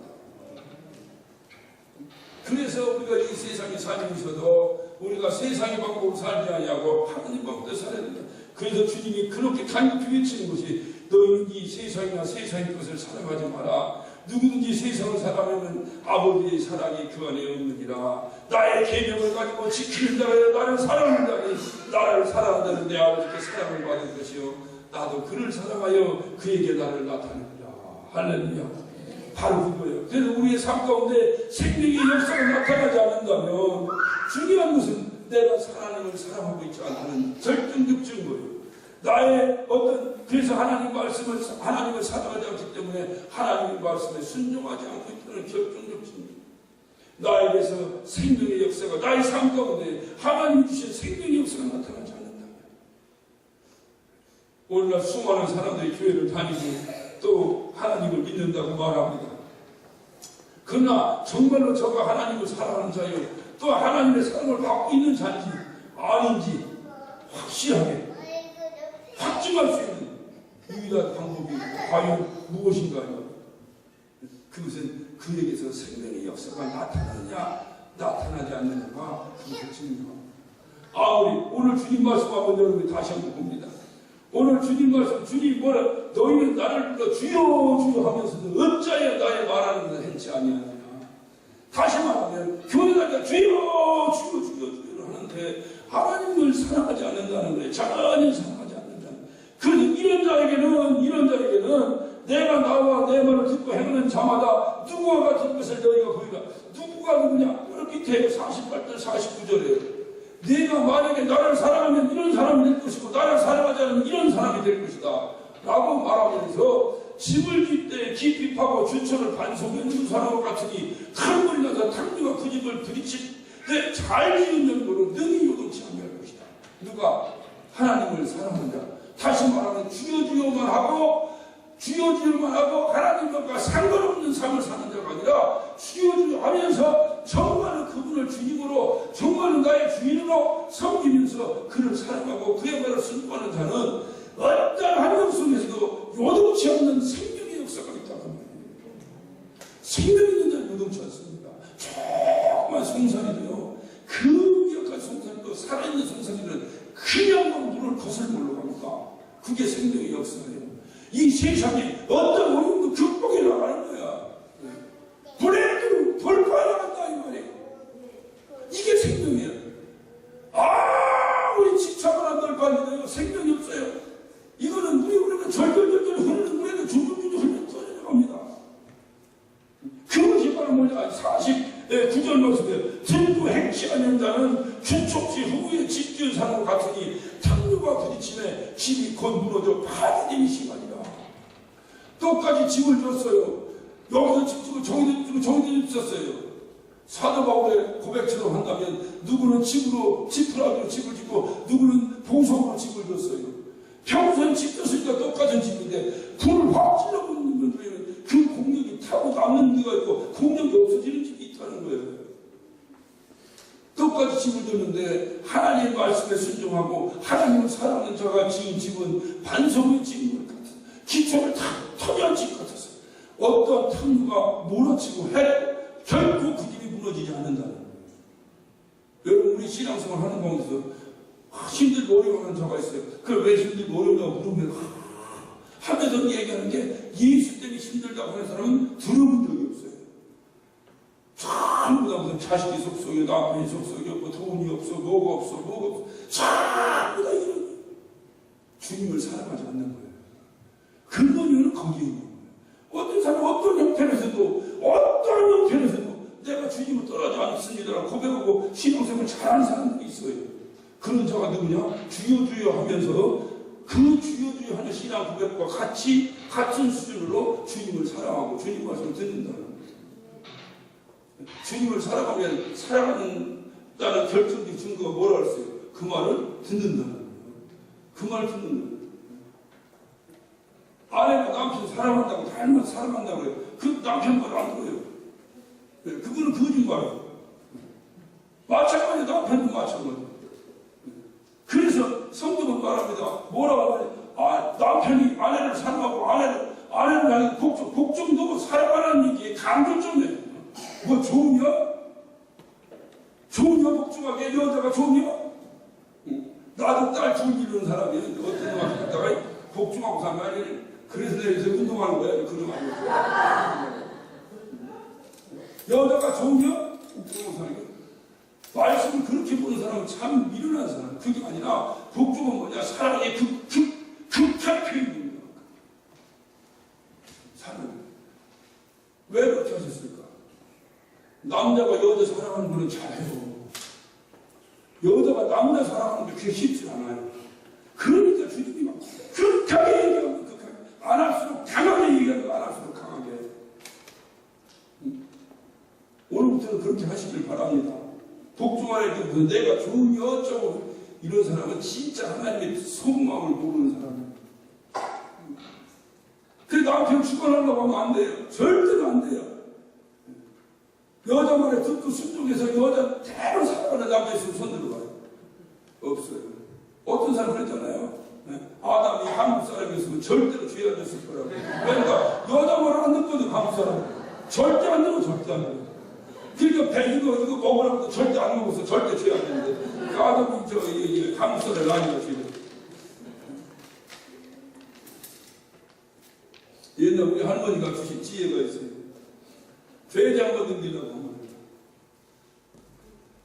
그래서 우리가 이 세상에 살면서도 우리가 세상의 방법으로 살지 아니하고 하나님 방법대로 살아야 된다. 그래서 주님이 그렇게 간곡히 외치는 것이 너희는 이 세상이나 세상의 것을 사랑하지 마라. 누구든지 세상을 사랑하면 아버지의 사랑이 그 안에 없느니라. 나의 계명을 가지고 지키는 자가 나를 사랑하는 자니 나를 사랑한다는 내 아버지께 사랑을 받은 것이요 나도 그를 사랑하여 그에게 나를 나타내리라. 할렐루야. 바로 그거예요. 그래서 우리의 삶 가운데 생명의 역사가 나타나지 않는다면 중요한 것은 내가 하나님을 사랑하고 있지 않다는 결정적 증거예요. 나의 그래서 하나님을 사랑하지 않기 때문에 하나님의 말씀에 순종하지 않고 있다는 결정적 증거. 나에게서 생명의 역사가 나의 삶 가운데 하나님 주신 생명의 역사가 나타나지 않는다. 오늘날 수많은 사람들이 교회를 다니고 또 하나님을 믿는다고 말합니다. 그러나 정말로 저가 하나님을 사랑하는 자요 또 하나님의 사랑을 받고 있는 자인지 아닌지 확실하게 확증할 수 있는 유일한 방법이 과연 무엇인가요? 그것은 그에게서 생명의 역사가 나타나느냐 나타나지 않느냐가 그것을 증명합니다. 우리 오늘 주님 말씀 한번 여러분이 다시 한번 봅니다. 오늘 주님 말씀, 주님 뭐라, 너희는 나를 불러 주여 주여 하면서도 어찌하여 나의 말하는 것을 행치 아니하느냐. 다시 말하면 교회 다니까 주여 주여 주여 주여 하는데 하나님을 사랑하지 않는다는 거예요. 전혀 사랑하지 않는다는 거예요. 그래서 이런 자에게는 내가 나와 내 말을 듣고 행하는 자마다 누구와 같은 것을 너희가 보이라. 누구가 누구냐? 여기 밑에 48절 49절에 네가 만약에 나를 사랑하면 이런 사람이 될 것이고 나를 사랑하지 않으면 이런 사람이 될 것이다 라고 말하면서 집을 짓 때 깊이 파고 주천을 반송해 준 사람과 같으니 큰 물이 나서 탕류가 그 집을 부딪히되 잘 지은 연고로 능히 요동치 아니할 것이다. 누가? 하나님을 사랑하는 자. 다시 말하면 주여 주여만 하고 하나님과 상관없는 삶을 사는 자가 아니라 주여 주여 하면서 정말로 그분을 주님으로 정말로 나의 주인으로 섬기면서 그를 사랑하고 그의 말을 순종하는 자는 어떤 환경 속에서도 요동치 않는 생명의 역사가 있다고 말합니다. 생명 있는 자는 요동치 않습니다. 정말 송사리도요. 강력한 송사리도 살아있는 송사리는 그냥 물을 거슬러 갑니다. 그게 생명의 역사예요. 이 세상에 어떤 어려움도 극복해 나가는 거야. 불행도 돌파해 나간다 이 말이에요. 이게 생명이에요. 우리 지차만 돌파하는데요 생명이 없어요. 이거는 우리가 절절절절 흐르는 물에도 줄줄줄줄 흘러 떠내려갑니다. 그것이 바로 뭐냐? 49절 말씀에 전부 행치 않는 자는 주촉지 후에 집 지은 사람과 같으니 탕류가 부딪힘에 집이 곧 무너져 파괴됨이 심하니라. 똑같이 집을 줬어요. 여기서 집 짓고 저기도 집 짓었어요. 사도 바울의 고백처럼 한다면 누구는 집으로 집을 짓고 누구는 보석으로 집을 줬어요. 평소에 집 졌으니까 똑같은 집인데 불을 확 찔러보는 거예요. 그 공력이 타고 남는 데가 있고 공력이 없어지는 집이 있다는 거예요. 또 무덤까지 집을 졌는데 하나님의 말씀에 순종하고 하나님을 사랑하는 자가 지은 집은 반석을 지은 것 같아서 기초를 다 터미한 집 같았어요. 어떤 탐구가 몰아치고 해도 결코 그 집이 무너지지 않는다는 거예요. 여러분 우리 신앙생활 하는 가운데서 힘들고 어려워하는 자가 있어요. 그럼 왜 힘들고 어려우냐고 물으면 하면서 얘기하는 게 예수 때문에 힘들다고 하는 사람은 들어본 적이 없어요. 전부 다 무슨 자식이 속속여, 남편이 속속여, 뭐 돈이 없어, 뭐가 없어, 전부 다 이런 주님을 사랑하지 않는 거예요. 근본이는 거기에 있는 거예요. 어떤 사람 어떤 형편에서도 내가 주님을 떠나지 않습니다라고 고백하고 신앙생활을 잘하는 사람들이 있어요. 그런 자가 누구냐? 주여 주여 하면서 그 주여 주여 하는 신앙 고백과 같은 수준으로 주님을 사랑하고 주님 말씀을 듣는다는 거예요. 주님을 사랑한다는 결정적 증거가 뭐라 그랬어요? 그 말을 듣는다는 거예요. 그 말을 듣는다는 거예요. 아내가 남편 사랑한다고 닮아서 사랑한다고 그래요. 그 남편 말을 안 들어요. 그거는 거짓말이에요. 마찬가지로 남편도 마찬가지예요. 그래서 성경은 말합니다. 뭐라고 하냐? 남편이 아내를 사랑하고 아내를 향해 복종도 사랑하라는 얘기에 강조점이에요. 뭐 좋으냐? 복종하게 여자가 좋으냐? 나도 딸 둘 기르는 사람이에요. 어떤 놈한테 갔다가 복종하고 사는 거 아니에요? 그래서 내가 운동하는 거야. 그런 거 아니에요. 여자가 좋으냐? 복종하고 사는 거예요. 말씀을 그렇게 보는 사람은 참 미련한 사람. 그게 아니라 복종은 뭐냐? 사랑의 극한 표현입니다. 사랑. 왜 그렇게 하셨을까? 남자가 여자 사랑하는 거는 잘해요. 여자가 남자 사랑하는 게 그게 쉽지 않아요. 그러니까 주님이 막 극하게 얘기하고 극하게 안 할수록 강하게 얘기하고 안 할수록 강하게. 오늘부터는 그렇게 하시길 바랍니다. 복종하는 그 내가 좋으니 어쩌고 이런 사람은 진짜 하나님의 속마음을 모르는 사람이에요. 그 남편 축원하려고 하면 안 돼요. 절대로 안 돼요. 여자 말에 듣고 순종해서 여자 대로 사랑하는 남자 있으면 손 들어봐요. 없어요. 어떤 사람 그랬잖아요. 아담이 한국 사람이었으면 절대로 죄 안 졌을 거라고. 그러니까 여자 말 안 듣거든 한국 사람. 절대 안 들어, 절대 안 들어. 그러니까 이거 먹으라고 절대 안 먹어서 절대 죄 안 되는데 아담이 한국 사람을 아니라 죄. 옛날 우리 할머니가 주신 지혜가 있어요. 돼지 한번 등기려고 하면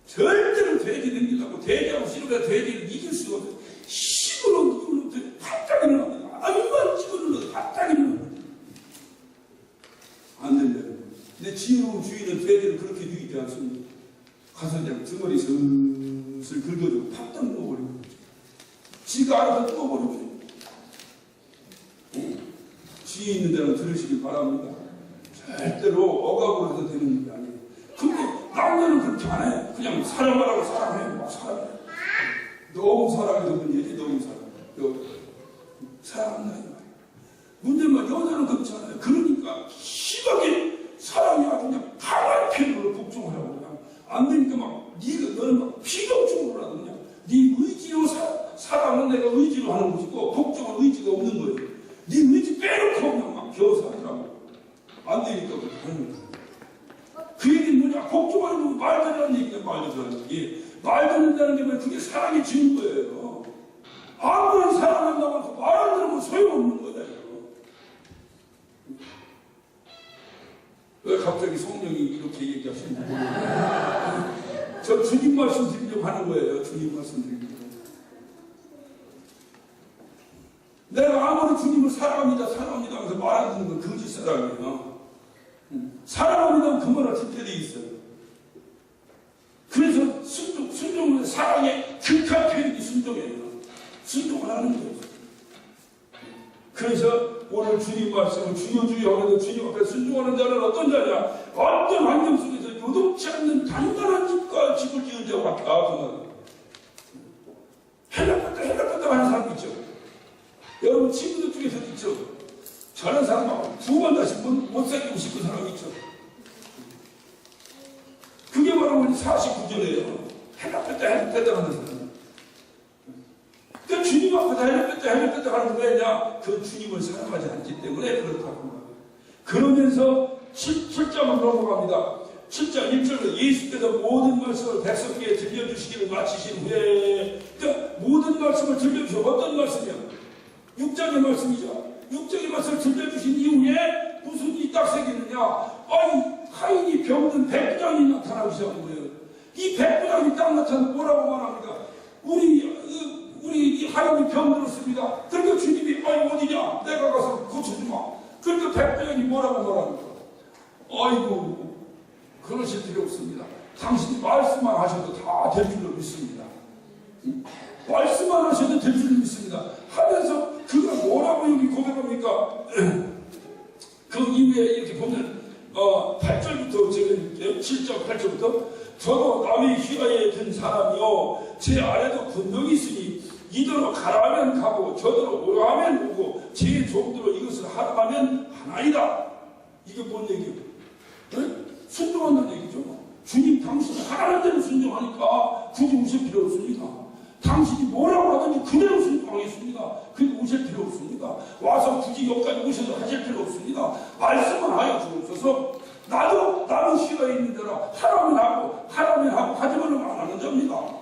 절대로 돼지 등기려고 돼지하고 씨름해서 돼지를 이길 수가 없어요. 힘으로 바짝 일어납니다. 암만 집어넣어도 바짝 일어납니다. 안 된다는 거예요. 근데 지혜로운 주인은 돼지를 그렇게 유의지 않습니다. 가서 그냥 등어리 슬슬 긁어주고 팍딱 넣어버리고 지가 알아서 떠버리고 지혜 있는 데는 들으시길 바랍니다. 절대로 억압으로 해서 되는 일이 아니에요. 근데 남자는 그렇게 안 해. 그냥 사랑하라고 사랑해. 막 사랑해. 너무 사랑해서 문제지. 너무 사랑해. 사랑한다 이 말이에요. 문제만 여자는 그렇지 않아요. 그러니까 심하게 사랑이 아주 그냥 강한 편으로 복종하라고 그냥 안 되니까 막 너는 막 피격적으로라도 그냥 네 의지로 사랑은 내가 의지로 하는 것이고 복종은 의지가 없는 거예요. 네 의지 빼놓고 그냥 막 겨워서 하더라고. 안 되니까 그렇게 하는 거예요. 그 얘기는 뭐냐? 복종하는 거 말 듣는 얘기냐? 말 듣는 얘기. 말 듣는다는 게 뭐야? 그게 사랑의 증거예요. 아무런 사랑한다고 해서 말 안 들으면 소용없는 거예요. 왜 갑자기 성령이 이렇게 얘기하시는지 모르겠어요. 저 주님 말씀 드리려고 하는 거예요. 주님 말씀 드리려고. 내가 아무리 주님을 사랑합니다 하면서 말 안 듣는 건 거짓 사랑이에요. 사랑합니다 그 말을 듣게 돼 있어요. 그래서 순종은 사랑의 극한 표현이 순종이에요. 순종을 하는 거예요. 그래서 오늘 주님 말씀을 주여 주여 하면서 주님 앞에 순종하는 자는 어떤 자냐? 어떤 환경 속에서 요동치 않는 단단한 집을 지은 자와 같다. 헬락갔다 하는 사람 있죠. 여러분 친구들 중에서도 있죠. 저런 사람하고 두 번 다시 못 사귀고 싶은 사람이 있죠. 그게 바로 우리 49절이에요. 해가 뺐다 하는 사람. 그 주님 앞에서 해가 뺐다 하는 게 왜냐? 그 주님을 사랑하지 않기 때문에 그렇다고. 그러면서 7장으로 넘어갑니다. 7장 1절로 예수께서 모든 말씀을 백성에게 들려주시기를 마치신 후에, 그러니까 모든 말씀을 들려주셔. 어떤 말씀이야? 6장의 말씀이죠. 6장의 말씀을 들려주신 이후에 무슨 일이 딱 생기느냐? 아니, 하인이 병든 백부장이 나타나기 시작한 거예요. 이 백부장이 딱 나타나서 뭐라고 말합니까? 우리 하인이 병들었습니다. 그러니까 주님이, 아이, 어디냐? 내가 가서 고쳐주마. 그러니까 백부장이 뭐라고 말합니까? 아이고, 그러실 필요 없습니다. 당신이 말씀만 하셔도 다 될 줄로 믿습니다. 말씀만 하셔도 될 줄로 믿습니다. 하면서 그가 뭐라고 여기 고백합니까? 그 이후에 이렇게 보면 8절부터 제가 읽을게요. 7장 8절부터 저도 남의 휘하에 든 사람이요 제 아래도 군병이 있으니 이더러 가라 하면 가고 저더러 오라 하면 오고 제 종대로 이것을 하라 하면 하나이다. 이게 뭔 얘기예요? 네? 순종한다는 얘기죠. 주님 당신이 하라는 대로 순종하니까 굳이 오실 필요 없습니다. 당신이 뭐라고 하든지 그대로 순종하겠습니다. 그리고 오실 필요 없습니다. 와서 굳이 여기까지 오셔서 하실 필요 없습니다. 말씀만 하여 주옵소서. 나도 남은 시간이 있는 대로 하라면 하고 하지 말라면 안 하는 자입니다.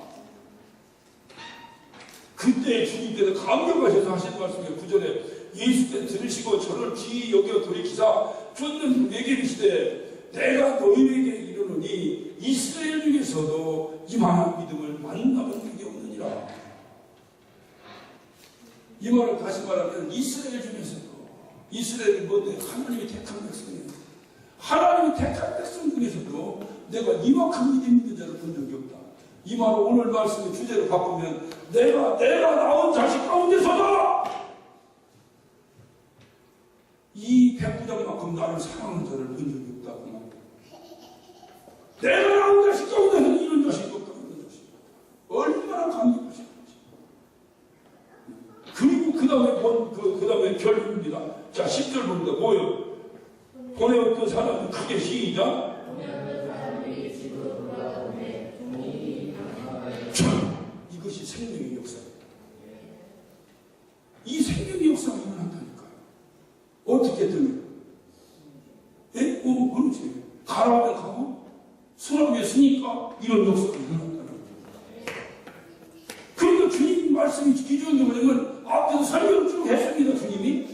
그때 주님께서 감격하셔서 하신 말씀이 9절에 예수께서 들으시고 저를 귀히 여겨 돌이키사 쫓는 내게 이르시되 내가 너희에게 이르노니 이스라엘 중에서도 이만한 믿음을 만나본 적이 없느니라. 이 말을 다시 말하면 이스라엘 중에서도, 이스라엘이 뭔데? 하나님이 택한 백성이에요. 하나님이 택한 백성 중에서도 내가 이만큼 믿음 있는 자를 본 적이 없다. 이 말을 오늘 말씀의 주제로 바꾸면 내가 낳은 자식 가운데서도 이 백부장만큼 나를 사랑하는 자를 본 적이 없다. 내가 낳은 자식 가운데서는 이런 자식이 없다. 이런 자식. 얼마나 감격하십니까? 그리고 그 다음에 결론입니다. 자, 10절 봅니다. 뭐예요? 보내었던 사람은 크게 시작. 이것이 생명의 역사. 이 생명의 역사가 일어난다니까요. 어떻게든. 예? 그렇지. 가라면 가고, 수락에 쓰니까 이런 역사가 일어난다는 거예요. 그러니까 주님 말씀이 기준이 뭐냐면, 앞에서 설명을 쭉 했습니다, 주님이.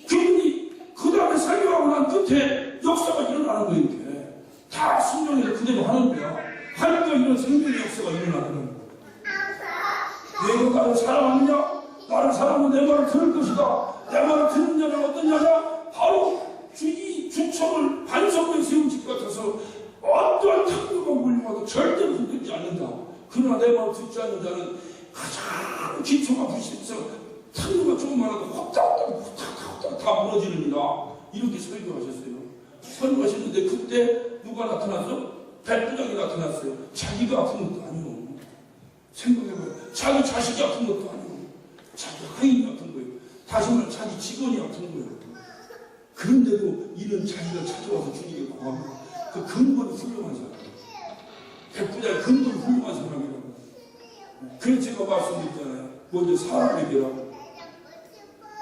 그분이 그 다음에 설명하고 난 끝에 역사가 일어나는 거예요, 이렇게. 다 순종해서 그대로 하는 거야. 하니까 이런 생명의 역사가 일어나는 거예요. 내가 나를 사랑하느냐? 나를 사랑하면 내 말을 들을 것이다. 내 말을 듣는 자는 어떤 자냐? 바로 이 주청을 반석에 세운 집 같아서 어떠한 탐구가 몰려와도 절대로 흔들지 않는다. 그러나 내 말을 듣지 않는 자는 가장 기초가 부실해서 탐구가 조금만하도 확 다 무너지는다. 이렇게 설교하셨어요. 설교하셨는데 그때 누가 나타났어? 백부장이 나타났어요. 자기가 아픈 것도 아니고. 생각해봐요. 자기 자식이 아픈 것도 아니고 자기 하인이 아픈 거예요. 다시 말해 자기 직원이 아픈 거예요. 그런데도 이런 자기가 찾아와서 주님께 고합니다. 그 근본이 훌륭한 사람. 백부장의 근본이 훌륭한 사람이라고. 그래서 제가 말씀드렸잖아요. 먼저 사람이 되라고.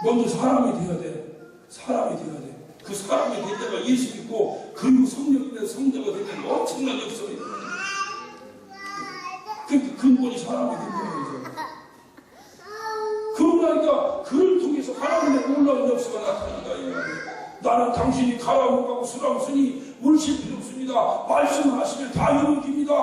먼저 사람이 돼야 돼. 사람이 돼야 돼. 그 사람이 될 때가 예수 믿고 그리고 성령이 된 성자가 될 때는 엄청난 역사가 일어나요. 그 근본이 사람이 된 거예요. 그러고 나니까 그를 통해서 하나님의 놀라운 역사가 나타난다. 나는 당신이 가라고 가고 쓰라고 쓰니 물실 필요 없습니다. 말씀하시면 다 이루어집니다.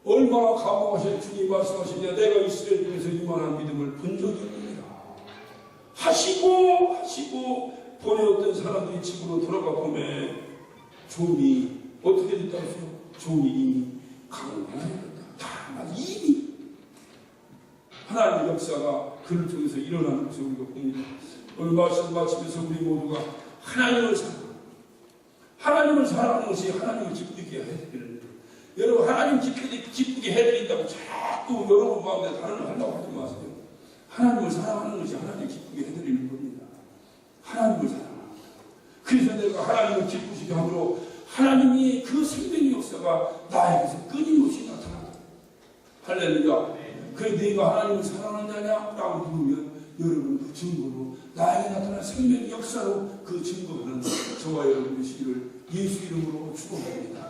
얼마나 감동하셔야 주님이 말씀하시냐. 내가 이스라엘 중에서 이만한 믿음을 본 적이 없습니다. 하시고 보내었던 사람들이 집으로 돌아가 보면 종이 어떻게 됐다고 하세요? 종이 이미 강화되었다. 이미 하나님의 역사가 그를 통해서 일어나는 것을 우리가 봅니다. 오늘 말씀 마치면서 우리 모두가 하나님을 사랑하는 것이 하나님을 기쁘게 해드리는 거예요. 여러분 하나님 기쁘게 해드린다고 자꾸 여러분 마음에 다른 걸 하려고 하지 마세요. 하나님을 사랑하는 것이 하나님을 기쁘게 해드리는 겁니다. 하나님을 사랑하는 것. 그래서 내가 하나님을 기쁘시게 함으로 하나님이 그 생명의 역사가 나에게서 끊임없이 할렐루야. 그래 내가 하나님을 사랑하는 자냐? 라고 물으면 여러분 그 증거로 나에게 나타난 생명의 역사로 그 증거는 저와 여러분의 시기를 예수 이름으로 축원합니다.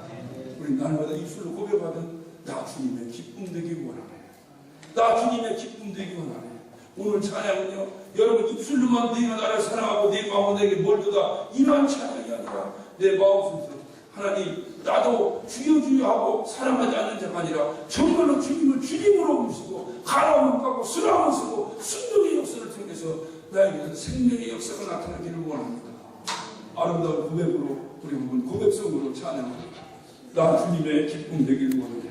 우리 날마다 입술로 고백하던 나 주님의 기쁨 되기 원하네. 나 주님의 기쁨 되기 원하네. 오늘 찬양은요, 여러분 입술로만 내가 나를 사랑하고 내 마음은 내게 멀도다 이러한 찬양이 아니라 내 마음속에서 하나님 나도 주여 주여 하고 사랑하지 않는 자가 아니라 정말로 주님을 주님으로 모시고 가라움을 갖고 쓰라움을 쓰고 순종의 역사를 통해서 나에게는 생명의 역사가 나타나기를 원합니다. 아름다운 고백으로 우리 한번 고백성으로 찬양합니다. 나 주님의 기쁨 되기를 원합니다.